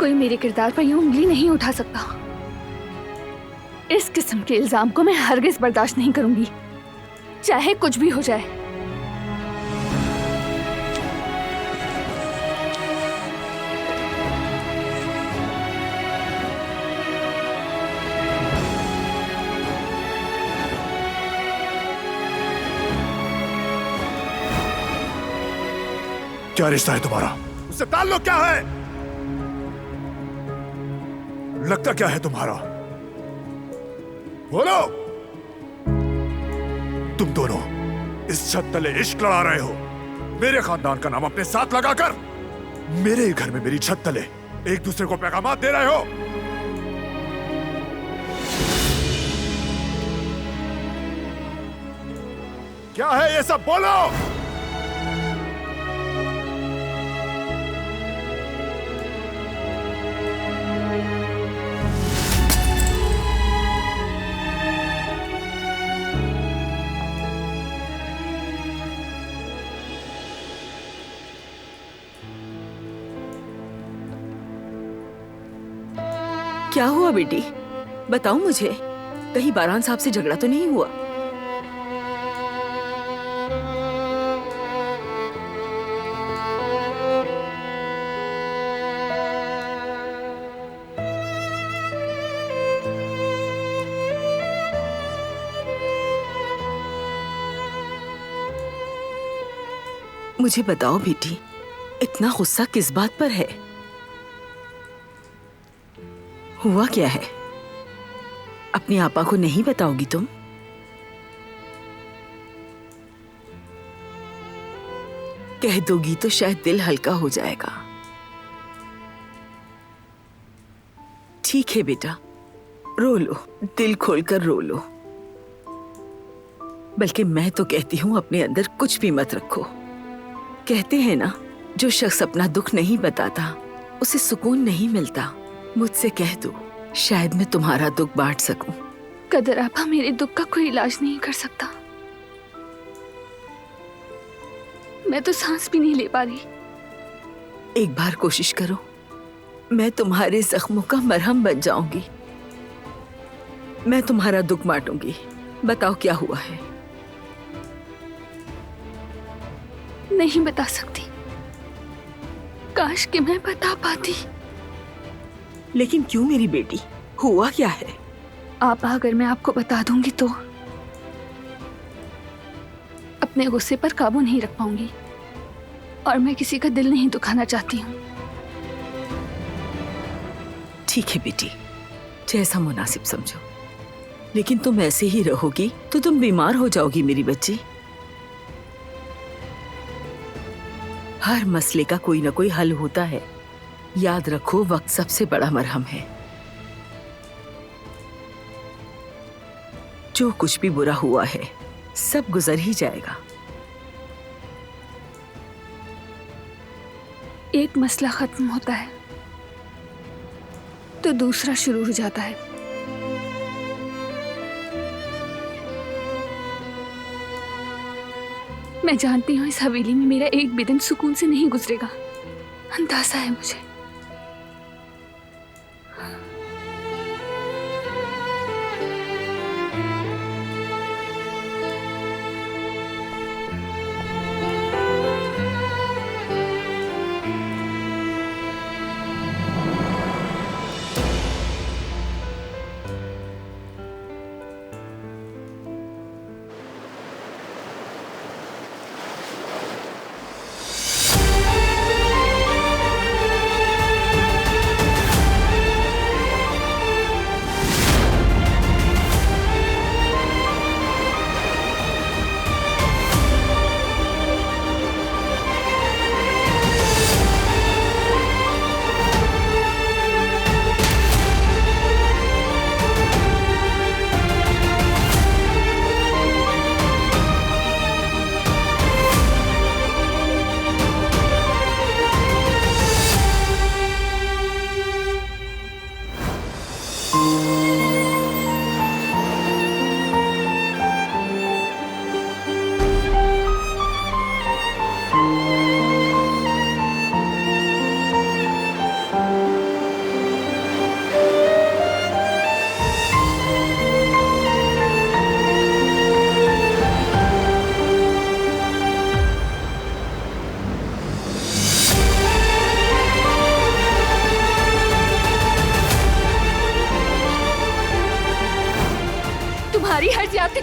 कोई मेरे किरदार पर यूं उंगली नहीं उठा सकता। इस किस्म के इल्जाम को मैं हरगिज बर्दाश्त नहीं करूंगी, चाहे कुछ भी हो जाए। क्या रिश्ता है तुम्हारा? उससे ताल्लुक क्या है? लगता क्या है तुम्हारा? बोलो। तुम दोनों इस छत तले इश्क लड़ा रहे हो, मेरे खानदान का नाम अपने साथ लगाकर मेरे ही घर में मेरी छत तले एक दूसरे को पैगाम दे रहे हो। क्या है ये सब? बोलो। क्या हुआ बेटी, बताओ मुझे। कहीं बारान साहब से झगड़ा तो नहीं हुआ? मुझे बताओ बेटी, इतना गुस्सा किस बात पर है? हुआ क्या है? अपनी आपा को नहीं बताओगी तुम? कह दोगी तो शायद दिल हल्का हो जाएगा। ठीक है बेटा, रो लो, दिल खोलकर रो लो। बल्कि मैं तो कहती हूं अपने अंदर कुछ भी मत रखो। कहते हैं ना, जो शख्स अपना दुख नहीं बताता उसे सुकून नहीं मिलता। मुझसे कह दो, शायद मैं तुम्हारा दुख बांट सकूं। कदर आपा मेरे दुख का कोई इलाज नहीं कर सकता। मैं तो सांस भी नहीं ले पा रही। एक बार कोशिश करो, मैं तुम्हारे जख्मों का मरहम बन जाऊंगी। मैं तुम्हारा दुख बांटूंगी। बताओ क्या हुआ है? नहीं बता सकती। काश कि मैं बता पाती। लेकिन क्यों मेरी बेटी, हुआ क्या है? आपा, अगर मैं आपको बता दूंगी तो अपने गुस्से पर काबू नहीं रख पाऊंगी, और मैं किसी का दिल नहीं दुखाना चाहती हूँ। ठीक है बेटी, जैसा मुनासिब समझो। लेकिन तुम ऐसे ही रहोगी तो तुम बीमार हो जाओगी मेरी बच्ची। हर मसले का कोई ना कोई हल होता है। याद रखो, वक्त सबसे बड़ा मरहम है। जो कुछ भी बुरा हुआ है सब गुजर ही जाएगा। एक मसला खत्म होता है तो दूसरा शुरू हो जाता है। मैं जानती हूँ इस हवेली में मेरा एक भी दिन सुकून से नहीं गुजरेगा, अंदाजा है मुझे।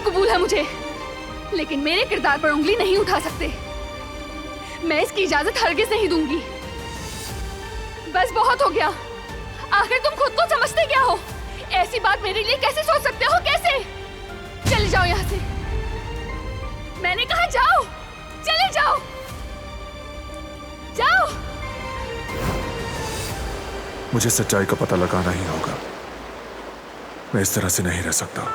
कबूल है मुझे, लेकिन मेरे किरदार पर उंगली नहीं उठा सकते। मैं इसकी इजाजत हरगिज नहीं दूंगी। बस बहुत हो गया। आखिर तुम खुद को समझते क्या हो? ऐसी बात मेरे लिए कैसे सोच सकते हो? कैसे? चले जाओ यहाँ से। मैंने कहा जाओ, चले जाओ, जाओ। मुझे सच्चाई का पता लगाना ही होगा। मैं इस तरह से नहीं रह सकता।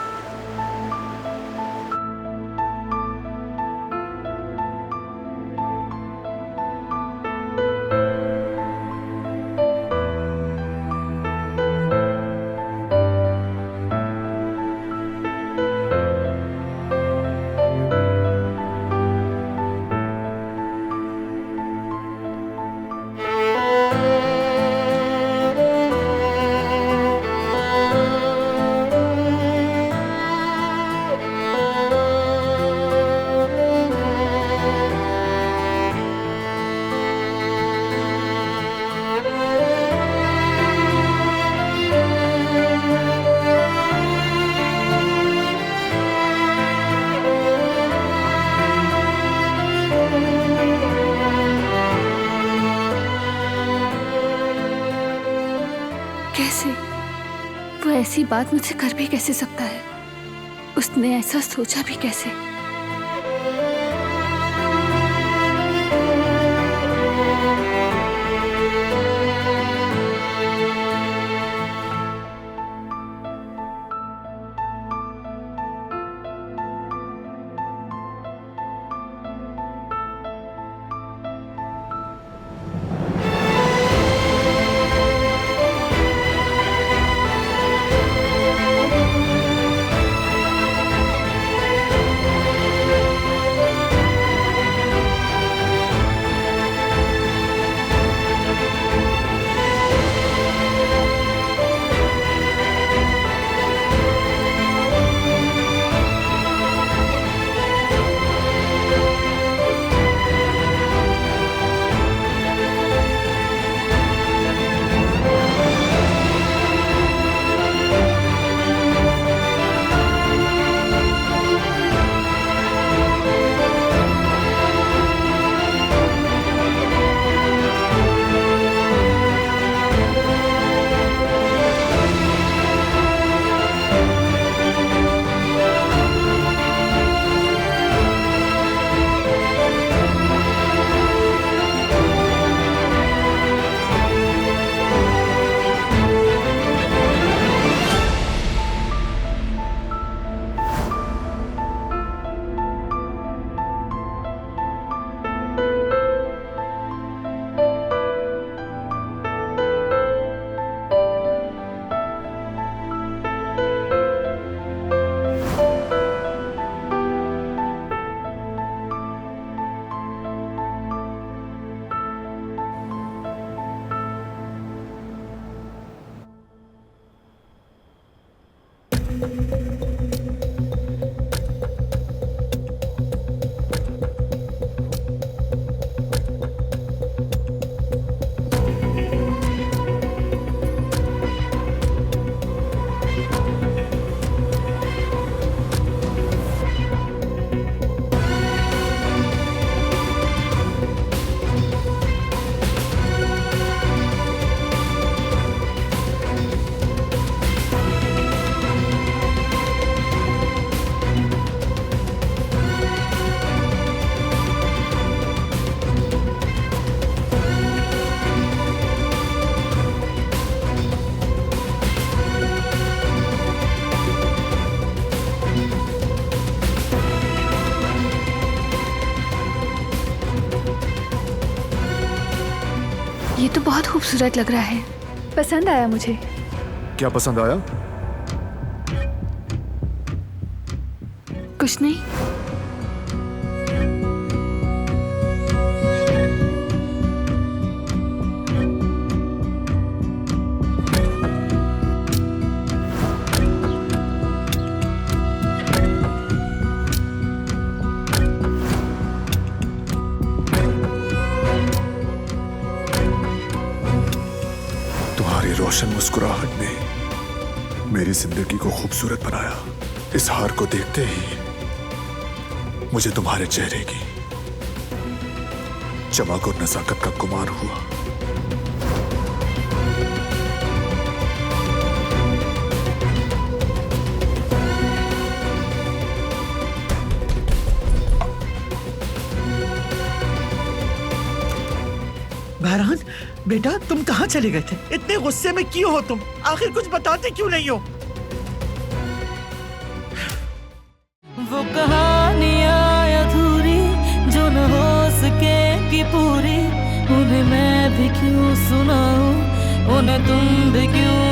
कैसे? वो ऐसी बात मुझसे कर भी कैसे सकता है? उसने ऐसा सोचा भी कैसे? ये तो बहुत खूबसूरत लग रहा है। पसंद आया मुझे। क्या पसंद आया? कुछ नहीं। रोशन मुस्कुराहट ने मेरी जिंदगी को खूबसूरत बनाया। इस हार को देखते ही मुझे तुम्हारे चेहरे की चमक और नजाकत का गुमान हुआ। बहरान बेटा, तुम कहाँ चले गए थे? इतने गुस्से में क्यों हो तुम? आखिर कुछ बताते क्यों नहीं हो? वो कहानियाँ अधूरी जो न हो सके कि पूरी, उन्हें मैं भी क्यों सुनाऊं, उन्हें तुम भी क्यों